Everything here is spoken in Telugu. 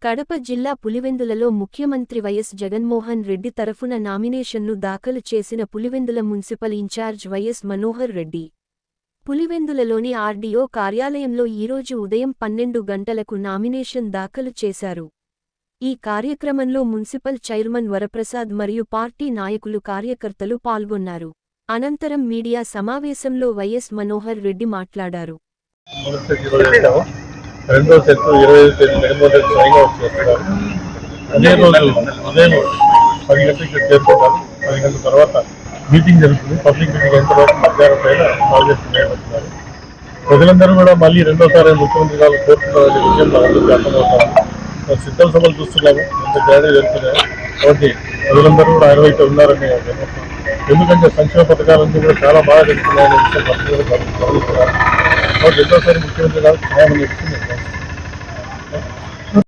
కడప జిల్లా పులివెందులలో ముఖ్యమంత్రి వైఎస్ జగన్మోహన్ రెడ్డి తరఫున నామినేషన్ను దాఖలు చేసిన Pulivendula municipal incharge Y S Manohar Reddy పులివెందులలోని ఆర్డీఓ కార్యాలయంలో ఈరోజు ఉదయం 12 గంటలకు నామినేషన్ దాఖలు చేశారు. ఈ కార్యక్రమంలో మున్సిపల్ చైర్మన్ వరప్రసాద్ మరియు పార్టీ నాయకులు కార్యకర్తలు పాల్గొన్నారు. అనంతరం మీడియా సమావేశంలో వైఎస్ మనోహర్ రెడ్డి మాట్లాడారు. రెండో సెట్ 25 తేదీ జగన్మోహన్ రెడ్డి సైన్ అవుట్ చేస్తున్నారు. అదే రోజు ఉదయం 10 గంటలకు చేరుకుంటారు. 10 గంటల తర్వాత మీటింగ్ జరుగుతుంది. పబ్లిక్ మీటింగ్ అయిన తర్వాత మధ్యాహ్నం పైన కాంగ్రెస్ నిర్ణయిస్తున్నారు. ప్రజలందరూ కూడా మళ్ళీ రెండోసారి ముఖ్యమంత్రి గారు కోరుతున్నారు విషయం అందరికీ అర్థమవుతాము. సిద్ధం సభలు చూస్తున్నాము, ఎంత గ్యాడీ జరుగుతున్నాయి. కాబట్టి ప్రజలందరూ కూడా ఆయన వైపు ఉన్నారని ఎందుకంటే సంక్షేమ పథకాలన్నీ కూడా చాలా బాగా జరుగుతున్నాయనే విషయం గమనిస్తున్నారు. కాబట్టి రెండోసారి ముఖ్యమంత్రి గారు న్యాయం ఇచ్చింది.